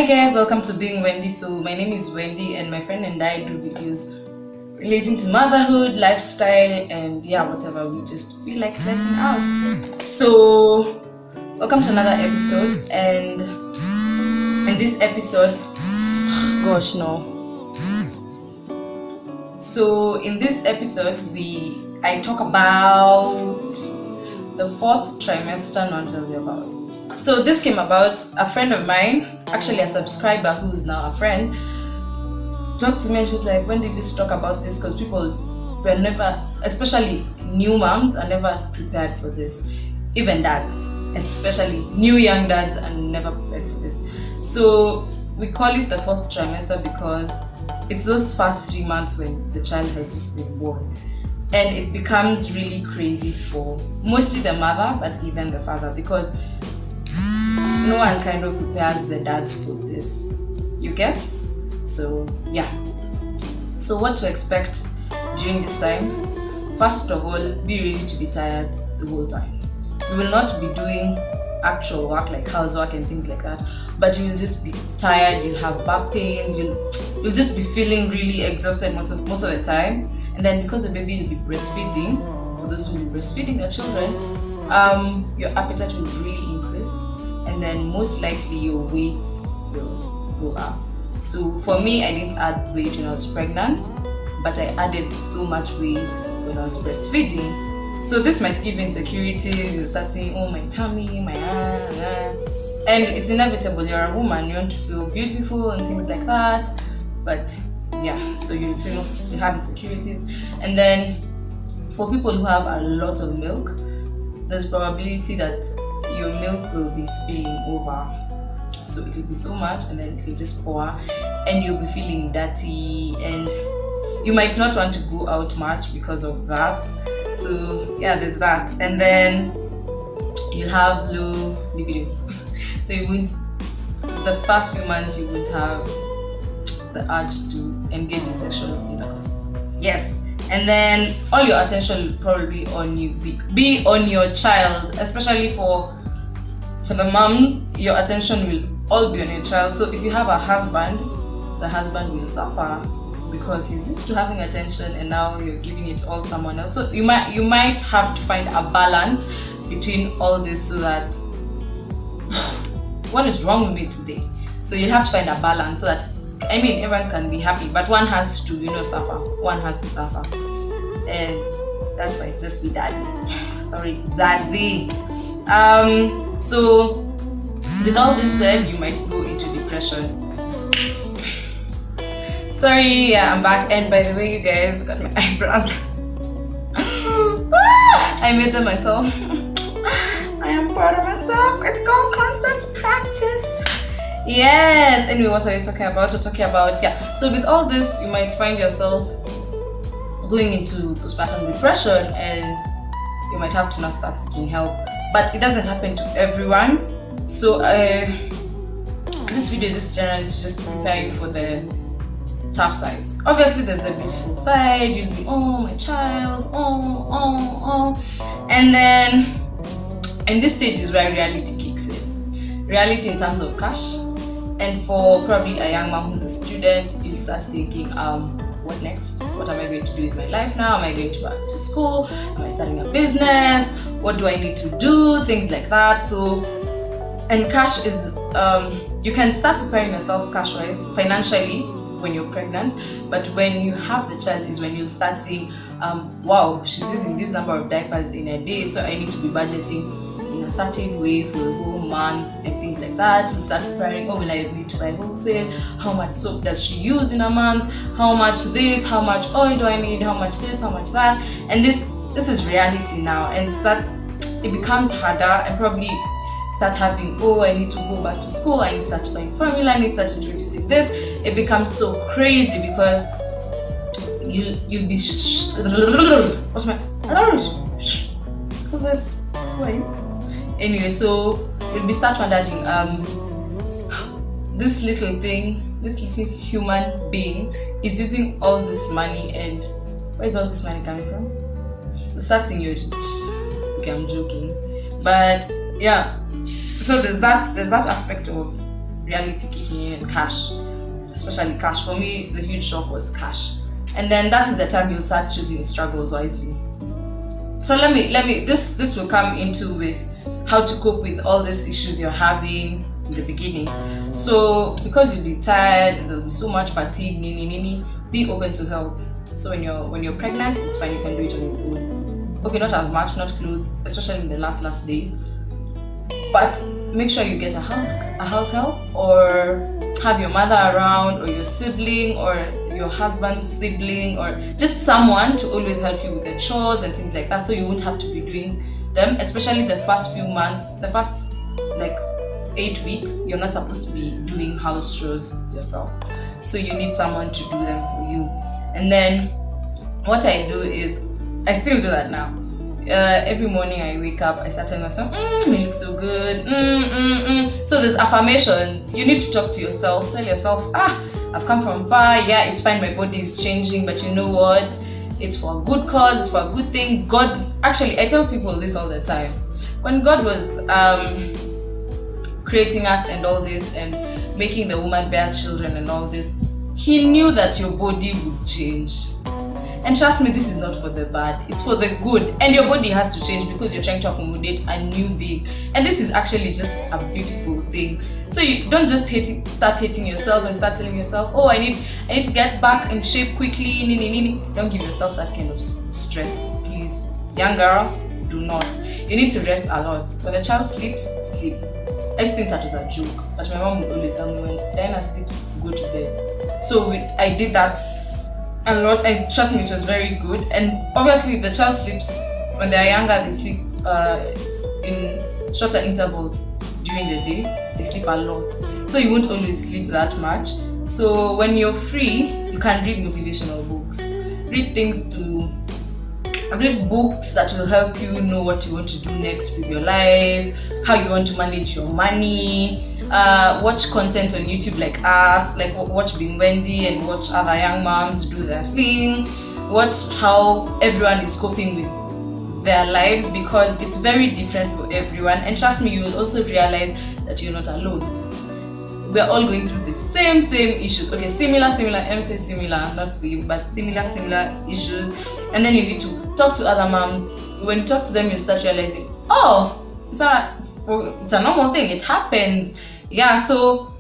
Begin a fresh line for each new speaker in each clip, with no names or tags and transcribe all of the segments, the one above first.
guys, welcome to Being Wendy. So my name is Wendy and my friend and I do videos relating to motherhood, lifestyle, and whatever we just feel like letting out. So welcome to another episode, and in this episode, gosh no. So in this episode I talk about the fourth trimester no one tells you about. So this came about, a friend of mine, actually a subscriber who's now a friend, talked to me and she's like, when did you talk about this? Because people were never, especially new moms, are never prepared for this. Even dads, especially new young dads, are never prepared for this. So we call it the fourth trimester because it's those first 3 months when the child has just been born. And it becomes really crazy for mostly the mother, but even the father, because no one kind of prepares the dads for this. You get? So yeah. So what to expect during this time? First of all, be ready to be tired the whole time. You will not be doing actual work like housework and things like that, but you will just be tired. You'll have back pains. You'll just be feeling really exhausted most of the time. And then because the baby will be breastfeeding, for those who will be breastfeeding their children, your appetite will really increase, and then most likely your weight will go up. So for me, I didn't add weight when I was pregnant, but I added so much weight when I was breastfeeding. So this might give insecurities. You'll start saying, oh, my tummy, my and it's inevitable. You're a woman, you want to feel beautiful and things like that, but yeah, so you have insecurities. And then for people who have a lot of milk, there's probability that your milk will be spilling over. So it will be so much, and then it will just pour, and you'll be feeling dirty, and you might not want to go out much because of that. So yeah, there's that. And then you'll have low libido. So you won't, the first few months you won't have the urge to engage in sexual intercourse. Yes. And then all your attention will probably on you be on your child, especially for the moms. Your attention will all be on your child. So if you have a husband, the husband will suffer because he's used to having attention, and now you're giving it all to someone else. So you might have to find a balance between all this, so that what is wrong with me today? So you'll have to find a balance so that, I mean, everyone can be happy, but one has to, suffer. One has to suffer. And that's why just be daddy. Sorry, daddy. So with all this said, you might go into depression. Sorry, yeah, I'm back. And by the way, you guys, look at my eyebrows. I made them myself. I am proud of myself. It's called constant practice. Yes. Anyway, what are you talking about? We're talking about, so with all this, you might find yourself going into postpartum depression, and you might have to now start seeking help. But it doesn't happen to everyone. So this video is just generally to just prepare you for the tough sides. Obviously there's the beautiful side. You'll be, oh, my child, oh. And then, and this stage is where reality kicks in. Reality in terms of cash. And for probably a young mom who's a student, you'll start thinking, what next? What am I going to do with my life now? Am I going to back to school? Am I starting a business? What do I need to do? Things like that. So, and cash is, you can start preparing yourself cash-wise, financially, when you're pregnant. But when you have the child is when you'll start seeing, wow, she's using this number of diapers in a day, so I need to be budgeting in a certain way for the whole month and things like that. You'll start preparing, oh, will I need to buy wholesale? How much soap does she use in a month? How much this? How much oil do I need? How much this? How much that? And this is reality now, and it becomes harder, and probably start having, oh, I need to go back to school, I need to start buying formula, I need to start introducing this. It becomes so crazy because you'll be what's my who's this? Who are you? Anyway, so you'll start wondering, this little thing, this little human being is using all this money, and where is all this money coming from? You'll start seeing you're rich. Okay, I'm joking, but yeah. So there's that aspect of reality kicking in, cash, especially cash. For me, the huge shock was cash. And then that is the time you'll start choosing your struggles wisely. So let me this will come into with how to cope with all these issues you're having in the beginning. So because you'll be tired, there'll be so much fatigue, be open to help. So when you're pregnant, it's fine, you can do it on your own. Okay, not as much, not clothes, especially in the last days. But make sure you get a house help, or have your mother around, or your sibling, or your husband's sibling, or just someone to always help you with the chores and things like that, so you won't have to be doing them, especially the first few months, the first like 8 weeks. You're not supposed to be doing house chores yourself, so you need someone to do them for you. And then what I do is, I still do that now. Every morning I wake up, I start telling myself, you look so good. So there's affirmations. You need to talk to yourself. Tell yourself, I've come from far. Yeah, it's fine, my body is changing, but you know what? It's for a good cause, it's for a good thing. God, actually, I tell people this all the time. When God was creating us and all this, and making the woman bear children and all this, He knew that your body would change. And trust me, this is not for the bad, it's for the good. And your body has to change because you're trying to accommodate a new being. And this is actually just a beautiful thing. So you don't just start hating yourself and start telling yourself, oh, I need to get back in shape quickly. Don't give yourself that kind of stress, please. Young girl, do not. You need to rest a lot. When the child sleeps, sleep. I just think that was a joke, but my mom would always tell me, when Diana sleeps, go to bed. So I did that a lot, and trust me, it was very good. And obviously the child sleeps, when they're younger, they sleep in shorter intervals during the day. They sleep a lot, so you won't always sleep that much. So when you're free, you can read motivational books, read books that will help you know what you want to do next with your life, how you want to manage your money. Watch content on YouTube like us, like watch Being Wendy and watch other young moms do their thing. Watch how everyone is coping with their lives, because it's very different for everyone. And trust me, you will also realize that you're not alone. We're all going through the same issues. Okay, similar, let me say similar, not same, but similar issues. And then you need to talk to other moms. When you talk to them, you'll start realizing, oh, it's a normal thing, it happens. Yeah, so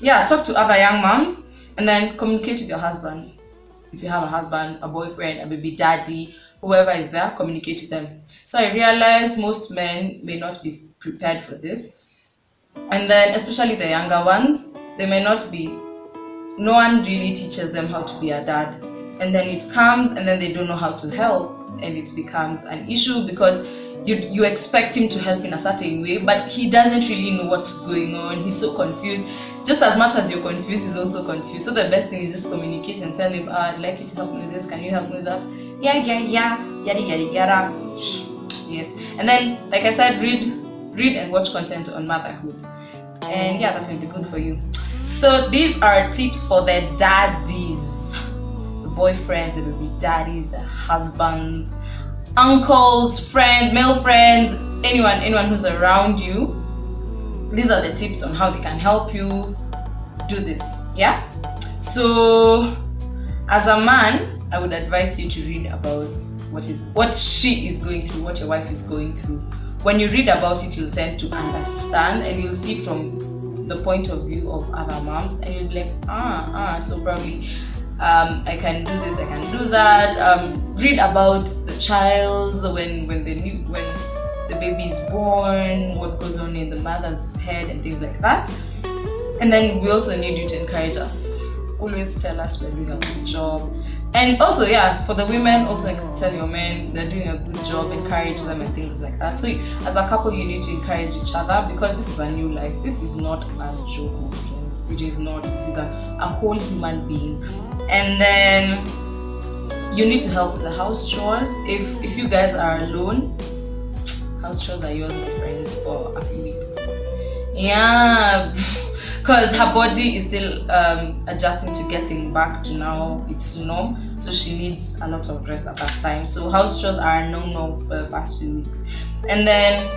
yeah, talk to other young moms, and then communicate with your husband. If you have a husband, a boyfriend, a baby daddy, whoever is there, communicate with them. So I realized most men may not be prepared for this. And then especially the younger ones, they may not be, no one really teaches them how to be a dad. And then it comes, and then they don't know how to help, and it becomes an issue because you expect him to help in a certain way, but he doesn't really know what's going on. He's so confused. Just as much as you're confused, he's also confused. So the best thing is just communicate and tell him, I'd like you to help me with this, can you help me with that? Yeah, yada. Yes. And then, like I said, read and watch content on motherhood. And yeah, that will be good for you. So these are tips for the daddies, the boyfriends, the baby daddies, the husbands, uncles, friends, male friends, anyone who's around you. These are the tips on how they can help you do this. Yeah. So as a man, I would advise you to read about what she is going through, what your wife is going through. When you read about it, you'll tend to understand, and you'll see from the point of view of other moms, and you'll be like, so probably I can do this, I can do that. Read about the child when the baby is born, what goes on in the mother's head and things like that. And then we also need you to encourage us. Always tell us we're doing a good job. And also, yeah, for the women, also tell your men they're doing a good job, encourage them and things like that. So as a couple, you need to encourage each other, because this is a new life. This is not a joke, friends. It is not. It is a whole human being. And then you need to help with the house chores. If you guys are alone, house chores are yours, my friend, for a few weeks. Yeah, because her body is still adjusting to getting back to now its norm, so she needs a lot of rest at that time. So house chores are no for the first few weeks. And then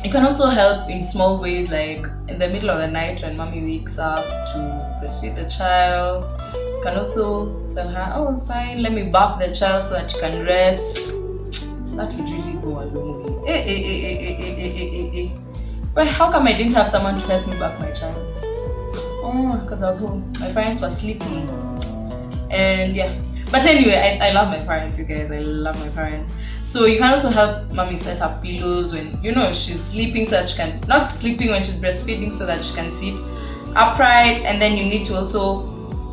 You can also help in small ways, like in the middle of the night when mommy wakes up to breastfeed the child. You can also tell her, oh, it's fine, let me bop the child so that you can rest. That would really go a long way. But how come I didn't have someone to help me bop my child? Oh, because I was home. My parents were sleeping. And yeah. But anyway, I love my parents, you guys. I love my parents. So you can also help mommy set up pillows when she's sleeping, so that she can not sleeping when she's breastfeeding, so that she can sit upright. And then you need to also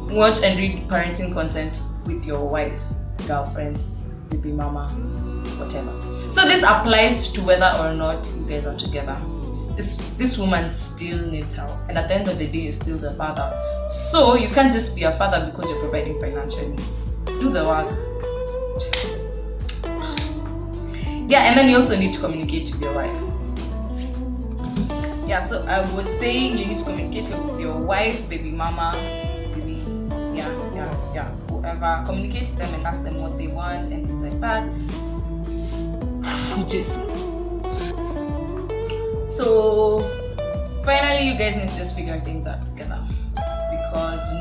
watch and read parenting content with your wife, girlfriend, baby mama, whatever. So this applies to whether or not you guys are together. This woman still needs help, and at the end of the day, you're still the father. So you can't just be a father because you're providing financially. Do the work. Yeah, and then you also need to communicate with your wife. Yeah, so I was saying you need to communicate with your wife, baby mama, baby, whoever. Communicate with them and ask them what they want and things like that. So finally, you guys need to just figure things out together, because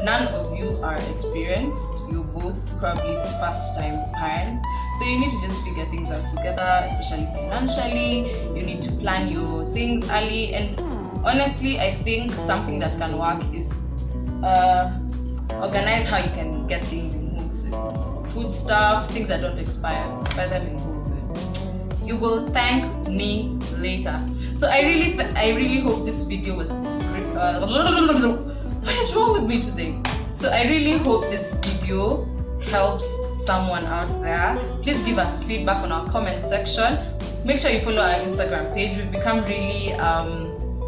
none of you are experienced. You're both probably first-time parents, so you need to just figure things out together, especially financially. You need to plan your things early, and honestly, I think something that can work is organize how you can get things in wholesale. Food stuff, things that don't expire, buy them in wholesale. You will thank me later. So I really hope this video was what is wrong with me today? So I really hope this video helps someone out there. Please give us feedback on our comment section. Make sure you follow our Instagram page. We've become really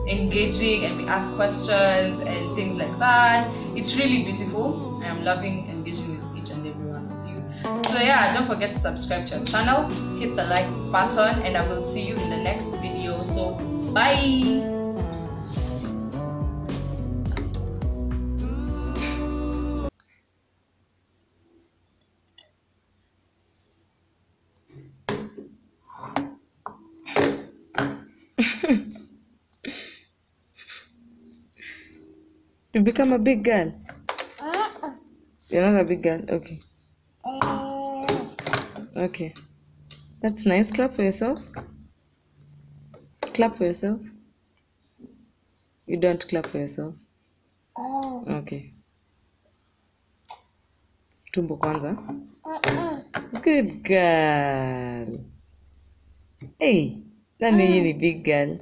engaging, and we ask questions and things like that. It's really beautiful. I am loving engaging with each and every one of you. So yeah, don't forget to subscribe to our channel, hit the like button, and I will see you in the next video. So bye.
You've become a big girl. You're not a big girl. Okay. Okay. That's nice. Clap for yourself. Clap for yourself. You don't clap for yourself. Okay. Tumbo kwanza. Good girl. Hey, that really big girl.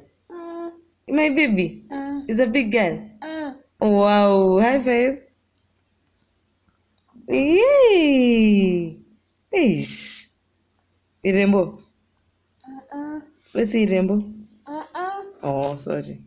My baby is a big girl. Wow, high five. Yay. Ish. Irembo. Let's see Irembo. Oh, sorry.